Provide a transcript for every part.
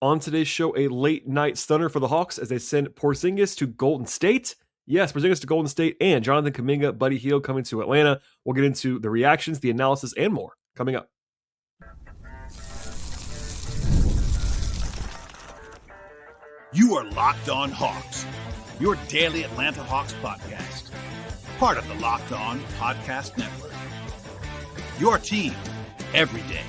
On today's show, a late night stunner for the Hawks as they send Porzingis to Golden State. Yes, Porzingis to Golden State and Jonathan Kuminga, Buddy Hield coming to Atlanta. We'll get into the reactions, the analysis, and more coming up. You are Locked On Hawks, your daily Atlanta Hawks podcast. Part of the Locked On Podcast Network. Your team every day.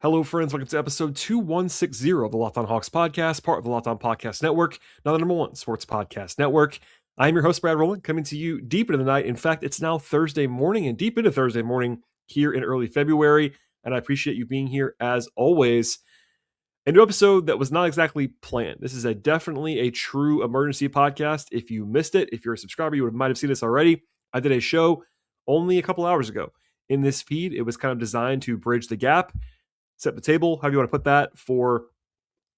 Hello, friends. Welcome to episode 2160 of the Locked On Hawks podcast, part of the Locked On Podcast Network, now the number one sports podcast network. I'm your host, Brad Rowland, coming to you deep into the night. In fact, it's now Thursday morning and deep into Thursday morning here in early February, and I appreciate you being here as always. A new episode that was not exactly planned. This is definitely a true emergency podcast. If you missed it, if you're a subscriber, you might have seen this already. I did a show only a couple hours ago in this feed. It was kind of designed to bridge the gap, set the table, however you want to put that, for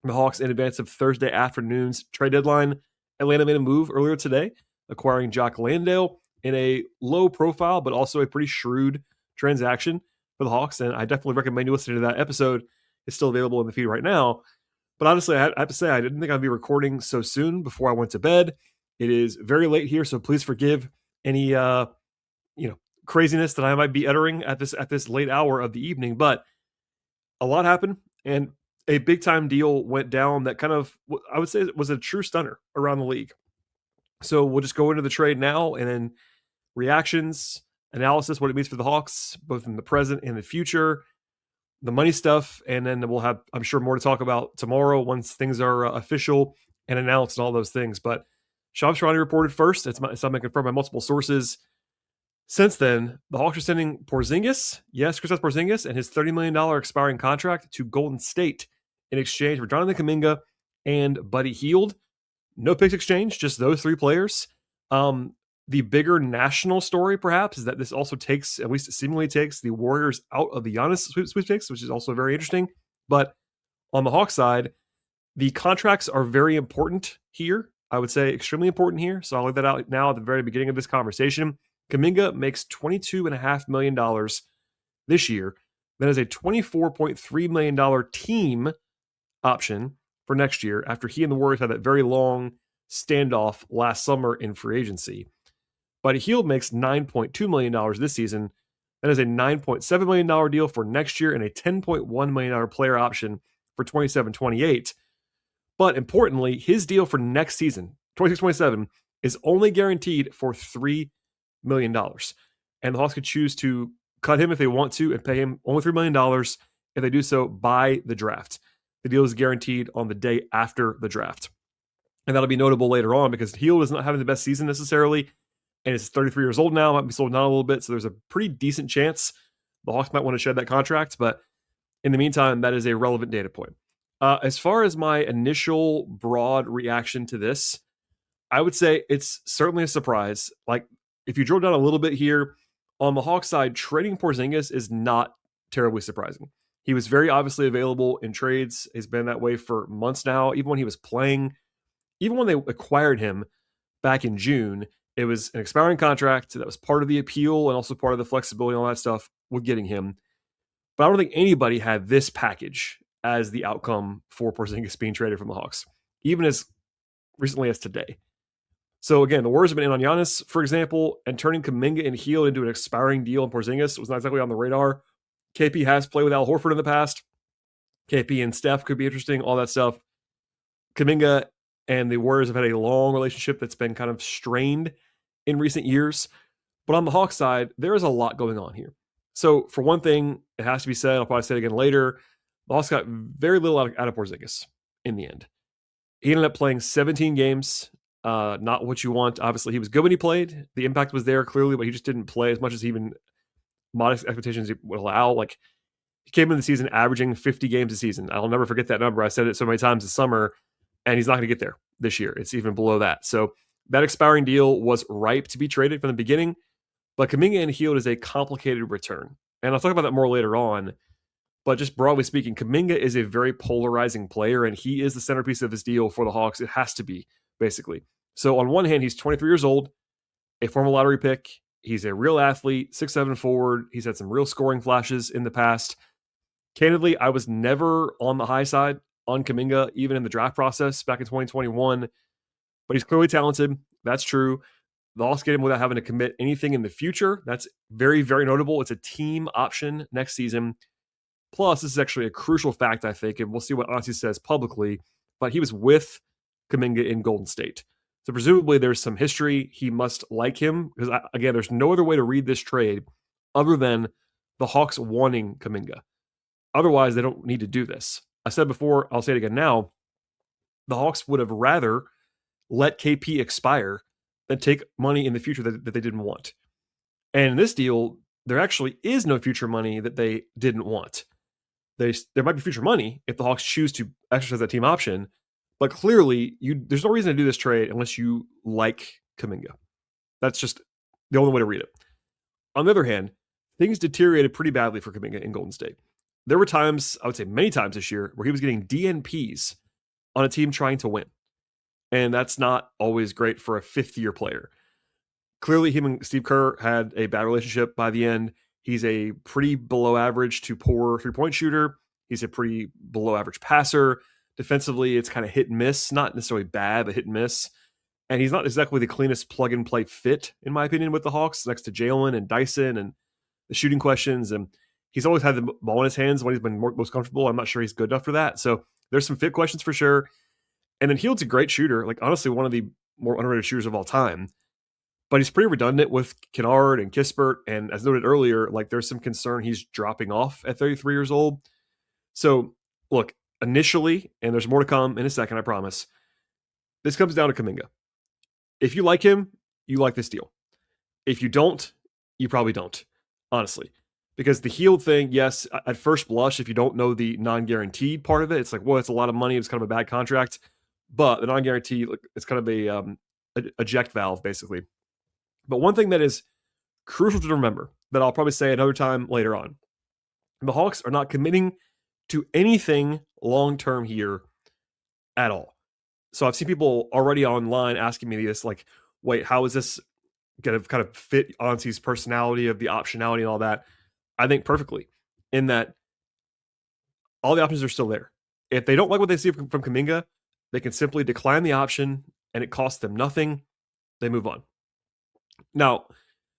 the Hawks in advance of Thursday afternoon's trade deadline. Atlanta made a move earlier today, acquiring Jock Landale in a low profile, but also a pretty shrewd transaction for the Hawks. And I definitely recommend you listening to that episode. It's still available in the feed right now. But honestly, I have to say, I didn't think I'd be recording so soon before I went to bed. It is very late here, so please forgive any craziness that I might be uttering at this late hour of the evening. But a lot happened, and a big time deal went down that kind of, I would say, was a true stunner around the league. So we'll just go into the trade now, and then reactions, analysis, what it means for the Hawks, both in the present and the future, the money stuff, and then we'll have, I'm sure, more to talk about tomorrow once things are official and announced and all those things. But Shams Charania reported first. It's something confirmed by multiple sources. Since then, the Hawks are sending Porzingis, yes, Kristaps Porzingis, and his $30 million expiring contract to Golden State in exchange for Jonathan Kuminga and Buddy Hield. No picks exchange, just those three players. The bigger national story, perhaps, is that this also takes, at least it seemingly takes, the Warriors out of the Giannis sweepstakes, which is also very interesting. But on the Hawks side, the contracts are very important here. I would say extremely important here. So I'll lay that out now at the very beginning of this conversation. Kuminga makes $22.5 million this year. That is a $24.3 million team option for next year after he and the Warriors had that very long standoff last summer in free agency. Buddy Hield makes $9.2 million this season. That is a $9.7 million deal for next year and a $10.1 million player option for 27-28. But importantly, his deal for next season, 26-27, is only guaranteed for $3 million. And the Hawks could choose to cut him if they want to and pay him only $3 million if they do so by the draft. The deal is guaranteed on the day after the draft. And that'll be notable later on because Hield is not having the best season necessarily. And it's 33 years old now, might be sold down a little bit. So there's a pretty decent chance the Hawks might want to shed that contract. But in the meantime, that is a relevant data point. As far as my initial broad reaction to this, I would say it's certainly a surprise. Like, if you drill down a little bit here, on the Hawks side, trading Porzingis is not terribly surprising. He was very obviously available in trades. He's been that way for months now. Even when he was playing, even when they acquired him back in June, it was an expiring contract that was part of the appeal and also part of the flexibility and all that stuff with getting him. But I don't think anybody had this package as the outcome for Porzingis being traded from the Hawks, even as recently as today. So again, the Warriors have been in on Giannis, for example, and turning Kuminga and Hield into an expiring deal in Porzingis was not exactly on the radar. KP has played with Al Horford in the past. KP and Steph could be interesting, all that stuff. Kuminga and the Warriors have had a long relationship that's been kind of strained in recent years. But on the Hawks side, there is a lot going on here. So for one thing, it has to be said, I'll probably say it again later, the Hawks got very little out of Porzingis in the end. He ended up playing 17 games. Not what you want. Obviously, he was good when he played. The impact was there clearly, but he just didn't play as much as even modest expectations would allow. Like, he came into the season averaging 50 games a season. I'll never forget that number. I said it so many times this summer, and he's not going to get there this year. It's even below that. So that expiring deal was ripe to be traded from the beginning, but Kuminga and Hield is a complicated return. And I'll talk about that more later on. But just broadly speaking, Kuminga is a very polarizing player, and he is the centerpiece of this deal for the Hawks. It has to be, basically. So on one hand, he's 23 years old, a former lottery pick. He's a real athlete, 6'7" forward. He's had some real scoring flashes in the past. Candidly, I was never on the high side on Kuminga, even in the draft process back in 2021, but he's clearly talented. That's true. The Hawks get him without having to commit anything in the future. That's very, very notable. It's a team option next season. Plus, this is actually a crucial fact, I think, and we'll see what Ansi says publicly, but he was with Kuminga in Golden State. So presumably there's some history. He must like him because, again, there's no other way to read this trade other than the Hawks wanting Kuminga. Otherwise, they don't need to do this. I said before, I'll say it again now, the Hawks would have rather let KP expire than take money in the future that they didn't want. And in this deal, there actually is no future money that they didn't want. There might be future money if the Hawks choose to exercise that team option, but clearly there's no reason to do this trade unless you like Kuminga. That's just the only way to read it. On the other hand, things deteriorated pretty badly for Kuminga in Golden State. There were times, I would say many times this year, where he was getting DNPs on a team trying to win. And that's not always great for a fifth-year player. Clearly, him and Steve Kerr had a bad relationship by the end. He's a pretty below average to poor three-point shooter. He's a pretty below average passer. Defensively, it's kind of hit and miss. Not necessarily bad, but hit and miss. And he's not exactly the cleanest plug-and-play fit, in my opinion, with the Hawks, next to Jalen and Dyson and the shooting questions. And he's always had the ball in his hands when he's been most comfortable. I'm not sure he's good enough for that. So there's some fit questions for sure. And then Hield's a great shooter, like honestly one of the more underrated shooters of all time. But he's pretty redundant with Kennard and Kispert. And as noted earlier, like there's some concern he's dropping off at 33 years old. So look, initially, and there's more to come in a second, I promise, this comes down to Kuminga. If you like him, you like this deal. If you don't, you probably don't, honestly. Because the Hield thing, yes, at first blush, if you don't know the non-guaranteed part of it, it's like, well, it's a lot of money. It's kind of a bad contract. But the non-guaranteed, it's kind of a eject valve, basically. But one thing that is crucial to remember that I'll probably say another time later on, the Hawks are not committing to anything long-term here at all. So I've seen people already online asking me this, like, wait, how is this going to kind of fit Ansi's personality of the optionality and all that? I think perfectly in that all the options are still there. If they don't like what they see from Kuminga, they can simply decline the option and it costs them nothing. They move on. Now,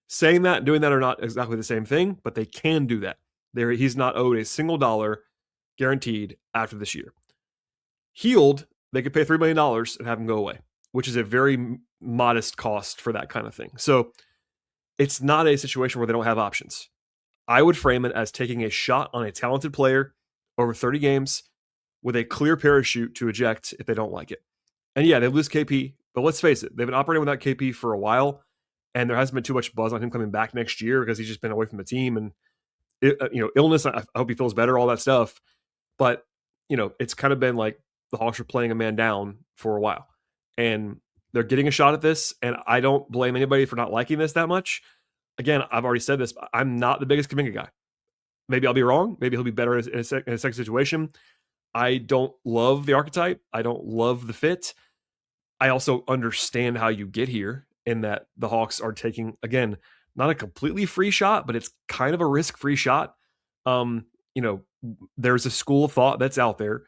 saying that, doing that are not exactly the same thing, but they can do that. He's not owed a single dollar guaranteed after this year. Hield, they could pay $3 million and have him go away, which is a very modest cost for that kind of thing. So it's not a situation where they don't have options. I would frame it as taking a shot on a talented player over 30 games with a clear parachute to eject if they don't like it. And yeah, they lose KP, but let's face it, they've been operating without KP for a while, and there hasn't been too much buzz on him coming back next year because he's just been away from the team and illness. I hope he feels better, all that stuff. But it's kind of been like the Hawks are playing a man down for a while, and they're getting a shot at this. And I don't blame anybody for not liking this that much. Again, I've already said this, but I'm not the biggest Kuminga guy. Maybe I'll be wrong. Maybe he'll be better in a second situation. I don't love the archetype. I don't love the fit. I also understand how you get here in that the Hawks are taking, again, not a completely free shot, but it's kind of a risk-free shot. There's a school of thought that's out there,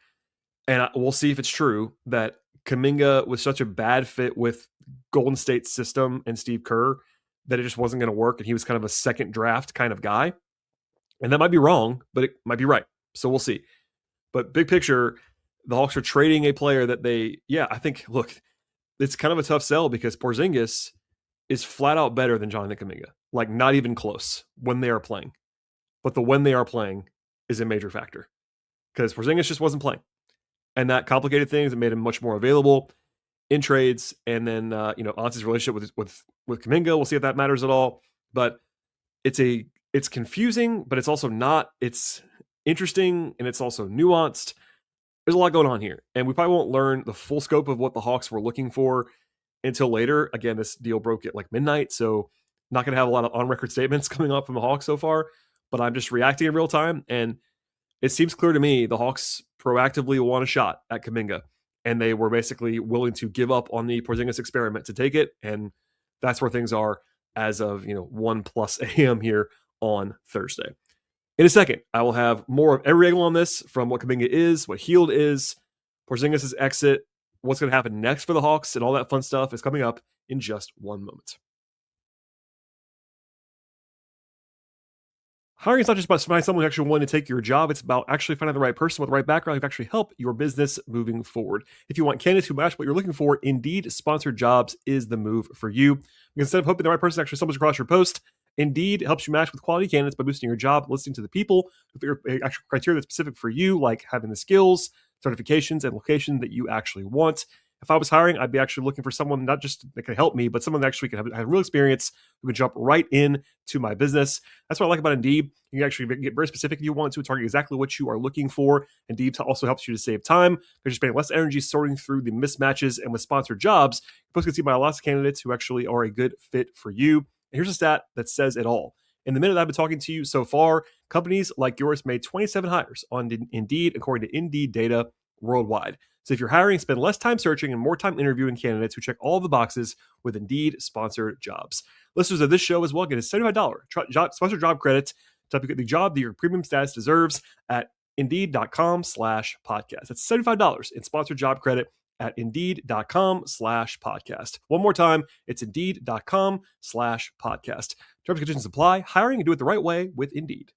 and we'll see if it's true, that Kuminga was such a bad fit with Golden State's system and Steve Kerr that it just wasn't going to work, and he was kind of a second draft kind of guy. And that might be wrong, but it might be right. So we'll see. But big picture, the Hawks are trading a player that I think, look, it's kind of a tough sell because Porzingis is flat out better than Jonathan Kuminga. Like, not even close when they are playing. But the when they are playing is a major factor because Porzingis just wasn't playing. And that complicated things. It made him much more available in trades. And then, Ansi's relationship with Kuminga, we'll see if that matters at all. But it's confusing, but it's also not. It's interesting, and it's also nuanced. There's a lot going on here, and we probably won't learn the full scope of what the Hawks were looking for until later. Again, this deal broke at like midnight, so not going to have a lot of on-record statements coming up from the Hawks so far, but I'm just reacting in real time, and it seems clear to me the Hawks proactively want a shot at Kuminga, and they were basically willing to give up on the Porzingis experiment to take it, and that's where things are as of 1+ a.m. here on Thursday. In a second, I will have more of every angle on this, from what Kuminga is, what Hield is, Porzingis' exit, what's going to happen next for the Hawks, and all that fun stuff is coming up in just one moment. Hiring is not just about finding someone who actually wanted to take your job. It's about actually finding the right person with the right background who can actually help your business moving forward. If you want candidates who match what you're looking for, Indeed Sponsored Jobs is the move for you. Instead of hoping the right person actually stumbles across your post, Indeed helps you match with quality candidates by boosting your job, listening to the people with your actual criteria that's specific for you, like having the skills, certifications, and location that you actually want. If I was hiring, I'd be actually looking for someone not just that can help me, but someone that actually can have real experience who can jump right in to my business. That's what I like about Indeed. You can actually get very specific if you want to target exactly what you are looking for. Indeed also helps you to save time because you're spending less energy sorting through the mismatches. And with sponsored jobs, you folks can see by lots of candidates who actually are a good fit for you. And here's a stat that says it all. In the minute I've been talking to you so far, companies like yours made 27 hires on Indeed, according to Indeed data worldwide. So if you're hiring, spend less time searching and more time interviewing candidates who check all the boxes with Indeed sponsored jobs. Listeners of this show as well get a $75 sponsored job credit to help you get the job that your premium status deserves at Indeed.com/podcast. That's $75 in sponsored job credit at Indeed.com/podcast. One more time, it's Indeed.com/podcast. Terms and conditions apply. Hiring and do it the right way with Indeed.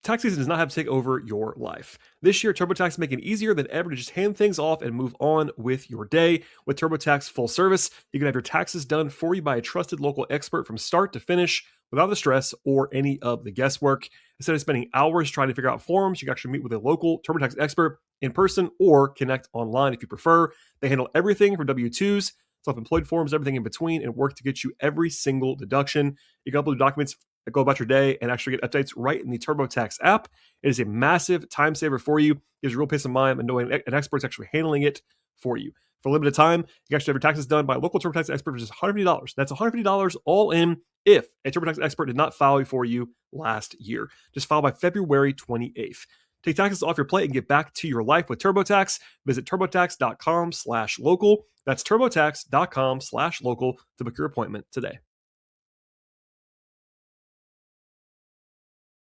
Tax season does not have to take over your life. This year, TurboTax is making it easier than ever to just hand things off and move on with your day. With TurboTax Full Service, you can have your taxes done for you by a trusted local expert from start to finish without the stress or any of the guesswork. Instead of spending hours trying to figure out forms, you can actually meet with a local TurboTax expert in person or connect online if you prefer. They handle everything from W-2s, self-employed forms, everything in between, and work to get you every single deduction. You can upload documents that go about your day and actually get updates right in the TurboTax app. It is a massive time saver for you. Gives you real peace of mind and knowing an expert's actually handling it for you. For a limited time, you can actually have your taxes done by a local TurboTax expert for just $150. That's $150 all in if a TurboTax expert did not file for you last year. Just file by February 28th. Take taxes off your plate and get back to your life with TurboTax. Visit TurboTax.com/local. That's TurboTax.com/local to book your appointment today.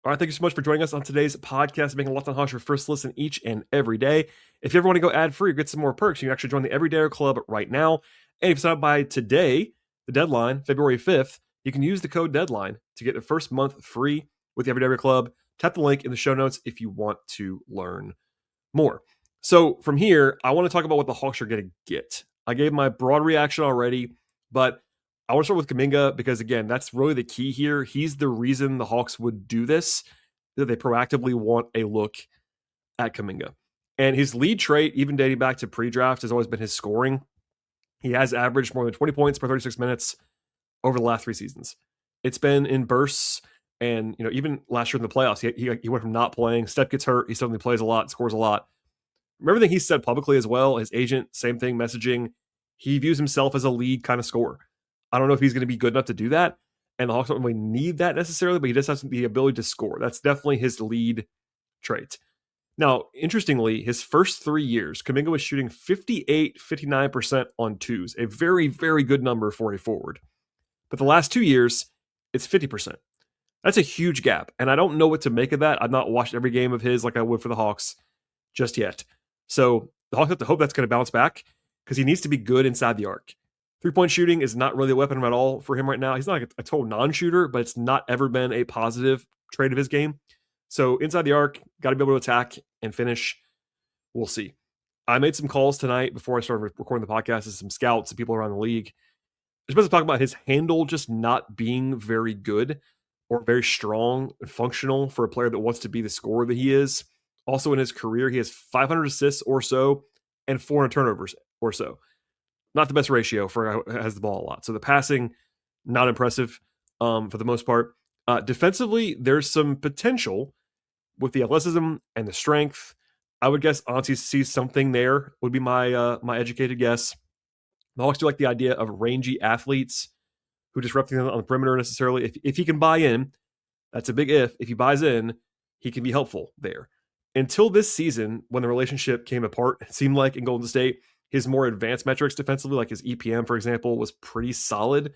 All right, thank you so much for joining us on today's podcast, making Locked on Hawks your first listen each and every day. If you ever want to go ad-free or get some more perks, you can actually join the Everydayer Club right now. And if you sign up by today, the deadline, February 5th, you can use the code DEADLINE to get the first month free with the Everydayer Club. Tap the link in the show notes if you want to learn more. So from here, I want to talk about what the Hawks are going to get. I gave my broad reaction already, but I want to start with Kuminga because, again, that's really the key here. He's the reason the Hawks would do this, that they proactively want a look at Kuminga. And his lead trait, even dating back to pre-draft, has always been his scoring. He has averaged more than 20 points per 36 minutes over the last 3 seasons. It's been in bursts, and even last year in the playoffs, he went from not playing. Steph gets hurt. He suddenly plays a lot, scores a lot. Remember everything he said publicly as well. His agent, same thing, messaging. He views himself as a lead kind of scorer. I don't know if he's going to be good enough to do that, and the Hawks don't really need that necessarily, but he just has the ability to score. That's definitely his lead trait. Now, interestingly, his first 3 years, Kuminga was shooting 58-59% on twos, a very, very good number for a forward. But the last 2 years, it's 50%. That's a huge gap, and I don't know what to make of that. I've not watched every game of his like I would for the Hawks just yet. So the Hawks have to hope that's going to bounce back because he needs to be good inside the arc. 3-point shooting is not really a weapon at all for him right now. He's not like a total non-shooter, but it's not ever been a positive trait of his game. So inside the arc, got to be able to attack and finish. We'll see. I made some calls tonight before I started recording the podcast to some scouts and people around the league. I'm supposed to talk about his handle just not being very good or very strong and functional for a player that wants to be the scorer that he is. Also in his career, he has 500 assists or so and 400 turnovers or so. Not the best ratio for a guy who has the ball a lot. So the passing, not impressive for the most part. Defensively, there's some potential with the athleticism and the strength. I would guess Auntie sees something there, would be my educated guess. The Hawks do like the idea of rangy athletes who disrupt things on the perimeter necessarily. If he can buy in, that's a big if. If he buys in, he can be helpful there. Until this season, when the relationship came apart, it seemed like in Golden State, his more advanced metrics defensively, like his EPM, for example, was pretty solid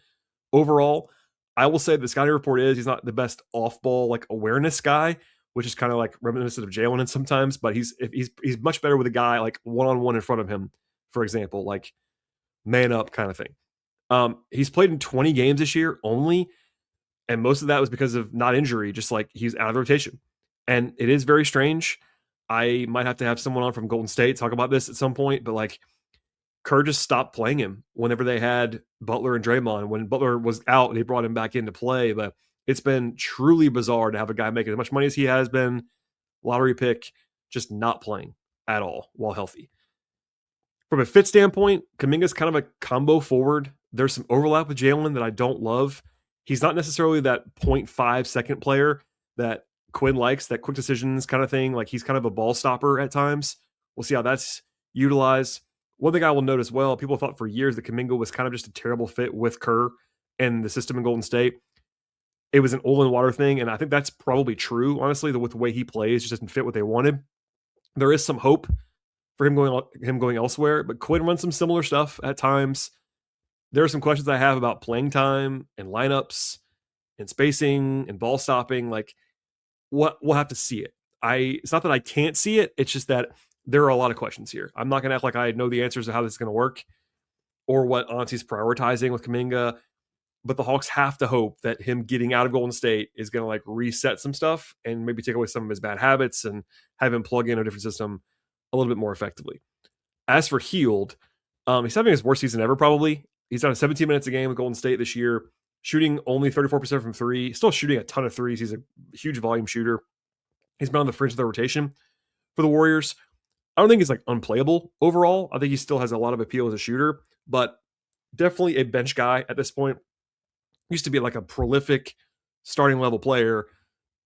overall. I will say the scouting report is he's not the best off-ball like awareness guy, which is kind of like reminiscent of Jalen sometimes, but he's much better with a guy like one-on-one in front of him, for example, like man up kind of thing. He's played in 20 games this year only, and most of that was because of not injury, just like he's out of rotation. And it is very strange. I might have to have someone on from Golden State talk about this at some point, but like Kerr just stopped playing him whenever they had Butler and Draymond. When Butler was out, they brought him back into play. But it's been truly bizarre to have a guy making as much money as he has been, lottery pick, just not playing at all while healthy. From a fit standpoint, Kuminga's kind of a combo forward. There's some overlap with Jalen that I don't love. He's not necessarily that 0.5 second player that Quinn likes, that quick decisions kind of thing. Like he's kind of a ball stopper at times. We'll see how that's utilized. One thing I will note as well, people thought for years that Kuminga was kind of just a terrible fit with Kerr and the system in Golden State. It was an oil and water thing, and I think that's probably true, honestly, with the way he plays, just doesn't fit what they wanted. There is some hope for him going elsewhere, but Quinn runs some similar stuff at times. There are some questions I have about playing time and lineups and spacing and ball stopping. Like, we'll have to see it. It's not that I can't see it. It's just that there are a lot of questions here. I'm not going to act like I know the answers to how this is going to work or what Auntie's prioritizing with Kuminga, but the Hawks have to hope that him getting out of Golden State is going to like reset some stuff and maybe take away some of his bad habits and have him plug in a different system a little bit more effectively. As for Hield, he's having his worst season ever probably. He's on 17 minutes a game with Golden State this year, shooting only 34% from three, still shooting a ton of threes. He's a huge volume shooter. He's been on the fringe of the rotation for the Warriors. I don't think he's like unplayable overall. I think he still has a lot of appeal as a shooter, but definitely a bench guy at this point. Used to be like a prolific starting level player.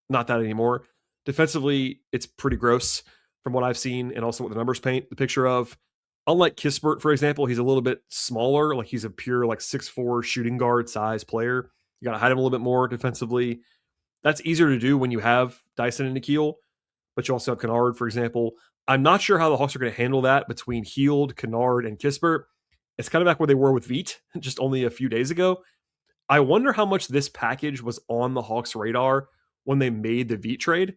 Not that anymore. Defensively, it's pretty gross from what I've seen and also what the numbers paint the picture of. Unlike Kispert, for example, he's a little bit smaller. Like he's a pure like 6'4" shooting guard size player. You got to hide him a little bit more defensively. That's easier to do when you have Dyson and Nikhil, but you also have Kennard, for example. I'm not sure how the Hawks are going to handle that between Hield, Kennard, and Kispert. It's kind of back where they were with Veit just only a few days ago. I wonder how much this package was on the Hawks' radar when they made the Veit trade.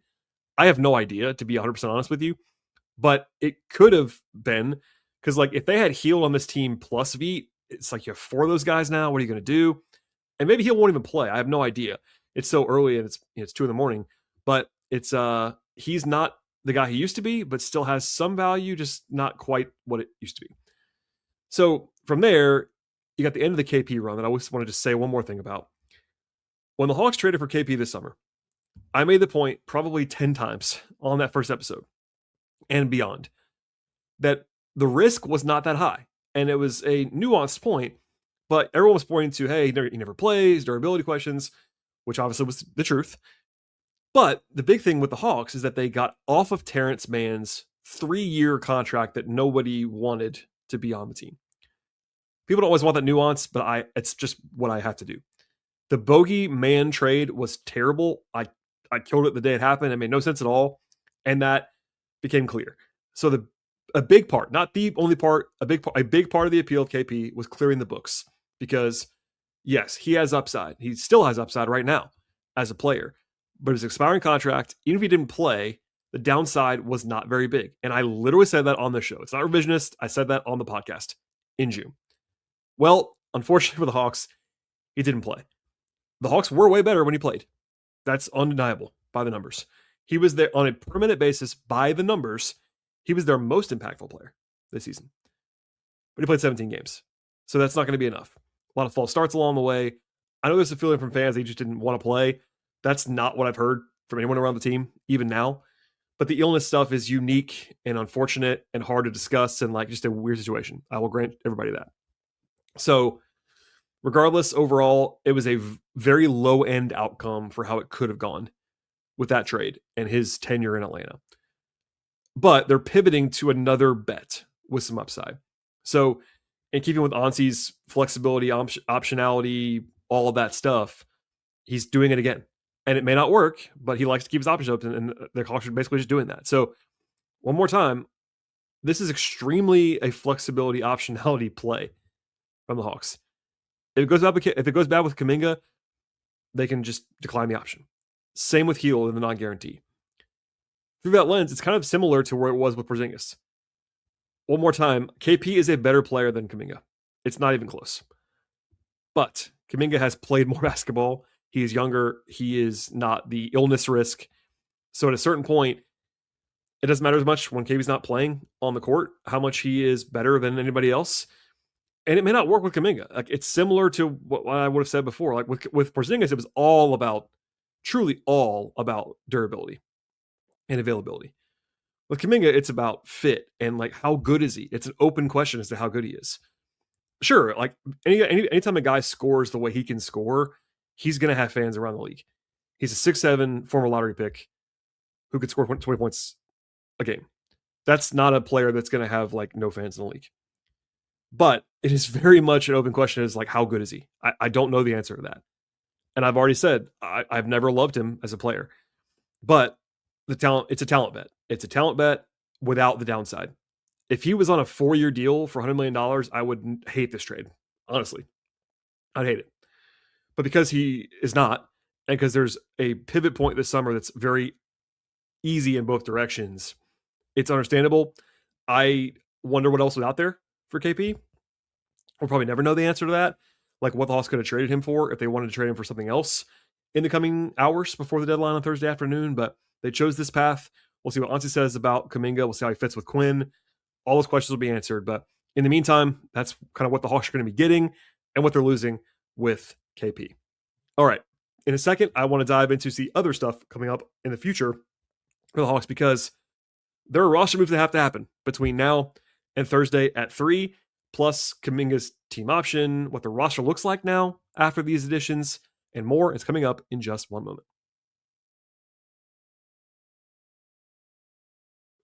I have no idea, to be 100% honest with you, but it could have been because, like, if they had Hield on this team plus Veit, it's like you have four of those guys now. What are you going to do? And maybe Hield won't even play. I have no idea. It's so early and it's 2 a.m, but it's he's not the guy he used to be, but still has some value, just not quite what it used to be. So from there, you got the end of the KP run that I always wanted to say one more thing about. When the Hawks traded for KP this summer, I made the point probably 10 times on that first episode and beyond that the risk was not that high. And it was a nuanced point, but everyone was pointing to, hey, he never plays, durability questions, which obviously was the truth. But the big thing with the Hawks is that they got off of Terrence Mann's 3-year contract that nobody wanted to be on the team. People don't always want that nuance, but it's just what I have to do. The Bogey Mann trade was terrible. I killed it the day it happened. It made no sense at all. And that became clear. So a big part, not the only part, a big part of the appeal of KP was clearing the books. Because yes, he has upside. He still has upside right now as a player. But his expiring contract, even if he didn't play, the downside was not very big. And I literally said that on the show. It's not revisionist. I said that on the podcast in June. Well, unfortunately for the Hawks, he didn't play. The Hawks were way better when he played. That's undeniable by the numbers. He was there on a permanent basis by the numbers. He was their most impactful player this season. But he played 17 games. So that's not going to be enough. A lot of false starts along the way. I know there's a feeling from fans they just didn't want to play. That's not what I've heard from anyone around the team, even now. But the illness stuff is unique and unfortunate and hard to discuss and like just a weird situation. I will grant everybody that. So regardless, overall, it was a very low-end outcome for how it could have gone with that trade and his tenure in Atlanta. But they're pivoting to another bet with some upside. So in keeping with Auntie's flexibility, optionality, all of that stuff, he's doing it again. And it may not work, but he likes to keep his options open, and the Hawks are basically just doing that. So one more time, this is extremely a flexibility optionality play from the Hawks. If it goes bad with Kuminga, they can just decline the option. Same with Heel in the non-guarantee. Through that lens, it's kind of similar to where it was with Porzingis. One more time, KP is a better player than Kuminga. It's not even close. But Kuminga has played more basketball. He is younger. He is not the illness risk. So at a certain point, it doesn't matter as much when KP's not playing on the court, how much he is better than anybody else. And it may not work with Kuminga. Like, it's similar to what I would have said before. Like with Porzingis, it was all about, truly all about durability and availability. With Kuminga, it's about fit and like how good is he? It's an open question as to how good he is. Sure, like anytime a guy scores the way he can score, he's going to have fans around the league. He's a 6'7" former lottery pick who could score 20 points a game. That's not a player that's going to have like no fans in the league. But it is very much an open question is like, how good is he? I don't know the answer to that. And I've already said, I've never loved him as a player. But the talent, it's a talent bet. It's a talent bet without the downside. If he was on a 4-year deal for $100 million, I would hate this trade. Honestly, I'd hate it. But because he is not, and because there's a pivot point this summer that's very easy in both directions, it's understandable. I wonder what else was out there for KP. We'll probably never know the answer to that. Like what the Hawks could have traded him for if they wanted to trade him for something else in the coming hours before the deadline on Thursday afternoon. But they chose this path. We'll see what Ansi says about Kuminga. We'll see how he fits with Quinn. All those questions will be answered. But in the meantime, that's kind of what the Hawks are going to be getting and what they're losing with KP. All right. In a second, I want to dive into the other stuff coming up in the future for the Hawks because there are roster moves that have to happen between now and Thursday at 3, plus Kuminga's team option, what the roster looks like now after these additions, and more is coming up in just one moment.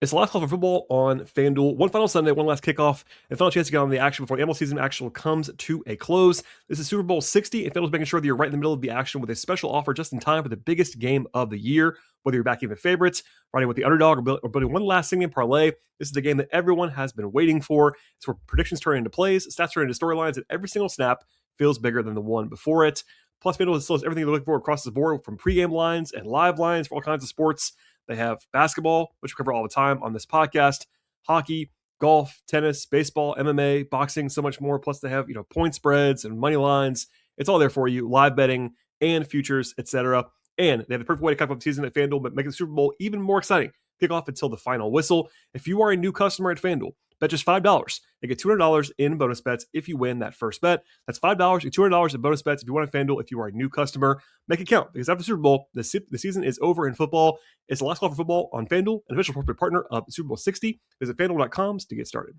It's the last call for football on FanDuel. One final Sunday, one last kickoff, and final chance to get on the action before the NFL season actually comes to a close. This is Super Bowl 60, and FanDuel's making sure that you're right in the middle of the action with a special offer just in time for the biggest game of the year. Whether you're backing the favorites, riding with the underdog, or building one last single parlay, this is the game that everyone has been waiting for. It's where predictions turn into plays, stats turn into storylines, and every single snap feels bigger than the one before it. Plus, FanDuel instills everything you're looking for across the board, from pregame lines and live lines for all kinds of sports. They have basketball, which we cover all the time on this podcast, hockey, golf, tennis, baseball, MMA, boxing, so much more. Plus they have, point spreads and money lines. It's all there for you, live betting and futures, etc. And they have the perfect way to kick off the season at FanDuel, but make the Super Bowl even more exciting. Kick off until the final whistle. If you are a new customer at FanDuel, bet just $5 and get $200 in bonus bets if you win that first bet. That's $5 and $200 in bonus bets if you want to FanDuel if you are a new customer. Make it count, because after the Super Bowl, the season is over in football. It's the last call for football on FanDuel, an official corporate partner of the Super Bowl 60. Visit FanDuel.com to get started.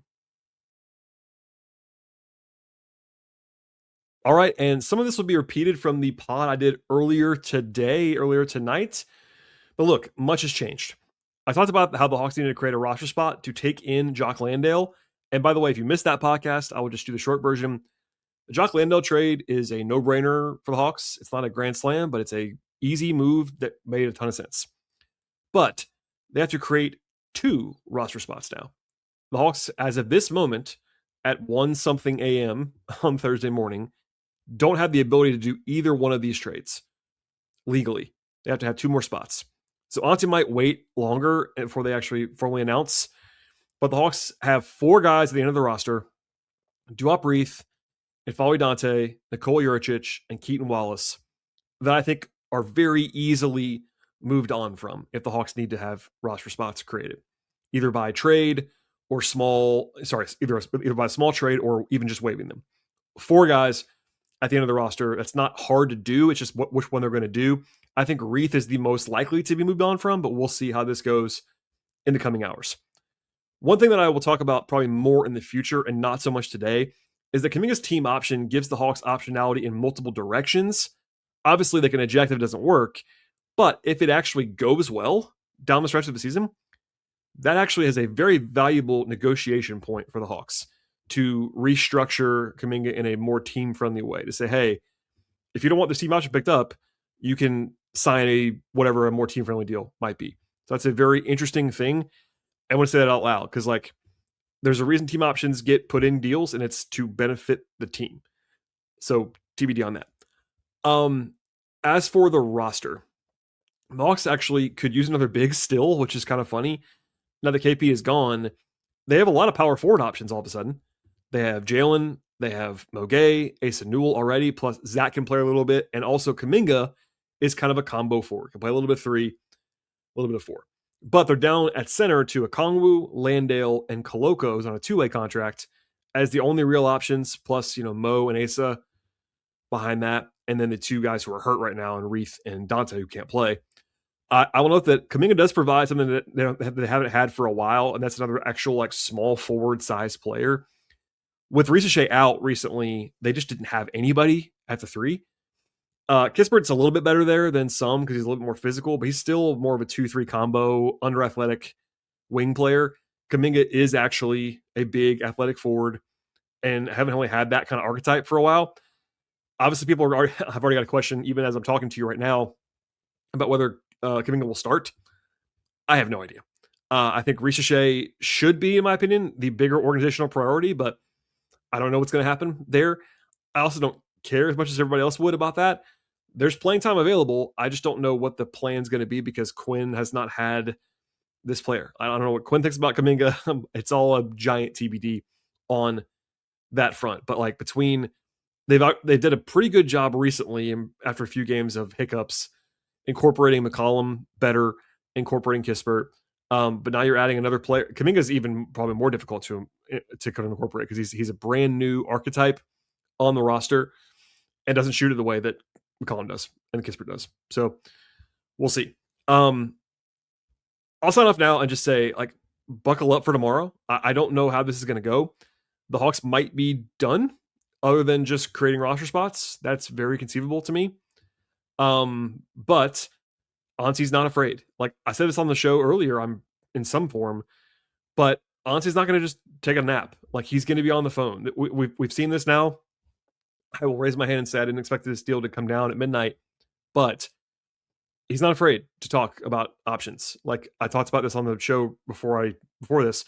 All right, and some of this will be repeated from the pod I did earlier tonight. But look, much has changed. I talked about how the Hawks needed to create a roster spot to take in Jock Landale. And by the way, if you missed that podcast, I will just do the short version. The Jock Landale trade is a no-brainer for the Hawks. It's not a grand slam, but it's a easy move that made a ton of sense. But they have to create 2 roster spots now. The Hawks, as of this moment, at 1-something a.m. on Thursday morning, don't have the ability to do either one of these trades legally. They have to have 2 more spots. So Anti might wait longer before they actually formally announce. But the Hawks have 4 guys at the end of the roster: Duop Reith, N'Faly Dante, Nikola Juricic, and Keaton Wallace, that I think are very easily moved on from if the Hawks need to have roster spots created, either by trade or either by small trade or even just waiving them. 4 guys at the end of the roster. That's not hard to do. It's just which one they're going to do. I think Reith is the most likely to be moved on from, but we'll see how this goes in the coming hours. One thing that I will talk about probably more in the future and not so much today is that Kuminga's team option gives the Hawks optionality in multiple directions. Obviously, they can eject if it doesn't work, but if it actually goes well down the stretch of the season, that actually is a very valuable negotiation point for the Hawks to restructure Kuminga in a more team-friendly way, to say, hey, if you don't want this team option picked up, you can sign a more team-friendly deal might be. So that's a very interesting thing. I want to say that out loud because, there's a reason team options get put in deals, and it's to benefit the team. So TBD on that. As for the roster, the Hawks actually could use another big still, which is kind of funny. Now that KP is gone, they have a lot of power forward options all of a sudden. They have Jalen, they have Mogay, Asa Newell already, plus Zach can play a little bit, and also Kuminga is kind of a combo forward. Can play a little bit of 3, a little bit of 4. But they're down at center to Okongwu, Landale, and Kolokos on a 2-way contract as the only real options, plus, Mo and Asa behind that, and then the 2 guys who are hurt right now, and Reith and Dante, who can't play. I will note that Kuminga does provide something that they haven't had for a while, and that's another actual small forward size player. With Risache out recently, they just didn't have anybody at the 3. Kispert's a little bit better there than some because he's a little bit more physical, but he's still more of a 2-3 combo, under athletic wing player. Kuminga is actually a big athletic forward and haven't really had that kind of archetype for a while. Obviously, people have already got a question, even as I'm talking to you right now, about whether Kuminga will start. I have no idea. I think Risache should be, in my opinion, the bigger organizational priority, but I don't know what's going to happen there. I also don't care as much as everybody else would about that. There's playing time available. I just don't know what the plan's going to be because Quinn has not had this player. I don't know what Quinn thinks about Kuminga. It's all a giant TBD on that front. But between they did a pretty good job recently after a few games of hiccups, incorporating McCollum better, incorporating Kispert. But now you're adding another player. Kuminga's even probably more difficult to kind of incorporate because he's a brand new archetype on the roster and doesn't shoot it the way that McCollum does and Kispert does. So we'll see. I'll sign off now and just say, buckle up for tomorrow. I don't know how this is going to go. The Hawks might be done other than just creating roster spots. That's very conceivable to me. But Ansi's not afraid. I said this on the show earlier, I'm in some form, but Ansi's not going to just take a nap. He's going to be on the phone. We've seen this now. I will raise my hand and say I didn't expect this deal to come down at midnight, but he's not afraid to talk about options. I talked about this on the show before this,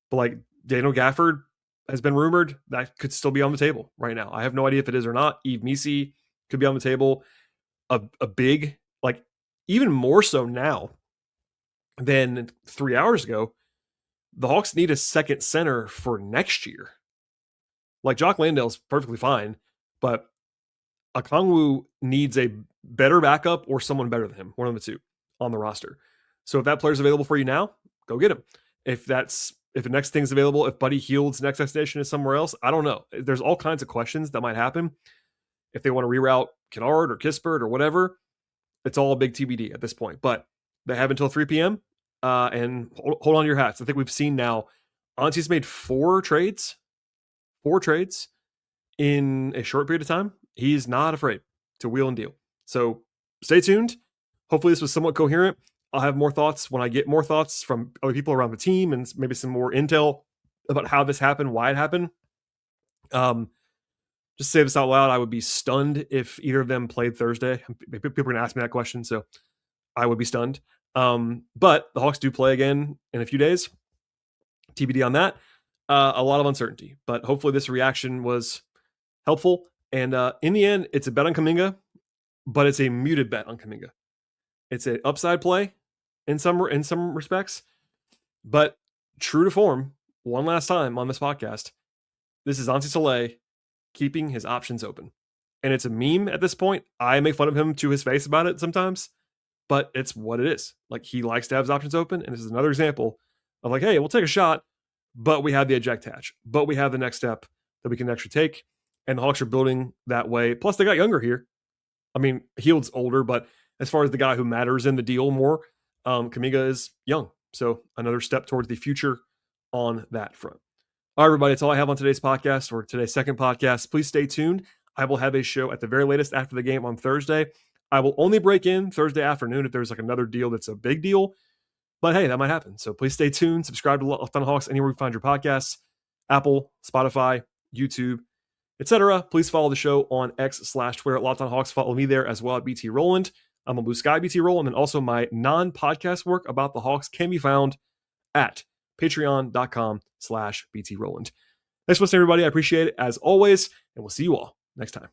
but Daniel Gafford has been rumored. That could still be on the table right now. I have no idea if it is or not. Yves Missi could be on the table. A big, even more so now than 3 hours ago, the Hawks need a second center for next year. Jock Landale's perfectly fine, but Okongwu needs a better backup or someone better than him, one of the 2 on the roster. So if that player's available for you now, go get him. If the next thing's available, if Buddy Hield's next destination is somewhere else, I don't know. There's all kinds of questions that might happen. If they want to reroute Kennard or Kispert or whatever, it's all a big TBD at this point. But they have until 3 p.m. And hold on to your hats. I think we've seen now, Ansi's made 4 trades in a short period of time. He's not afraid to wheel and deal. So stay tuned. Hopefully this was somewhat coherent. I'll have more thoughts when I get more thoughts from other people around the team and maybe some more intel about how this happened, why it happened. Just say this out loud. I would be stunned if either of them played Thursday. People are going to ask me that question, so I would be stunned. But the Hawks do play again in a few days. TBD on that. A lot of uncertainty, but hopefully this reaction was helpful. And in the end, it's a bet on Kuminga, but it's a muted bet on Kuminga. It's an upside play in some respects, but true to form, one last time on this podcast, this is Ansi Soleil keeping his options open. And it's a meme at this point. I make fun of him to his face about it sometimes, but it's what it is. He likes to have his options open, and this is another example of hey, we'll take a shot, but we have the eject hatch, but we have the next step that we can actually take. And the Hawks are building that way. Plus, they got younger here. I mean, Hield's older, but as far as the guy who matters in the deal more, Kuminga is young. So another step towards the future on that front. All right, everybody, that's all I have on today's podcast, or today's second podcast. Please stay tuned. I will have a show at the very latest after the game on Thursday. I will only break in Thursday afternoon if there's another deal that's a big deal. But hey, that might happen. So please stay tuned. Subscribe to Locked On Hawks anywhere you find your podcasts. Apple, Spotify, YouTube, etc. Please follow the show on X/Twitter at Locked On Hawks. Follow me there as well at BT Rowland. I'm on Blue Sky BT Rowland, and also my non-podcast work about the Hawks can be found at patreon.com/BT Rowland. Thanks for listening, everybody. I appreciate it as always, and we'll see you all next time.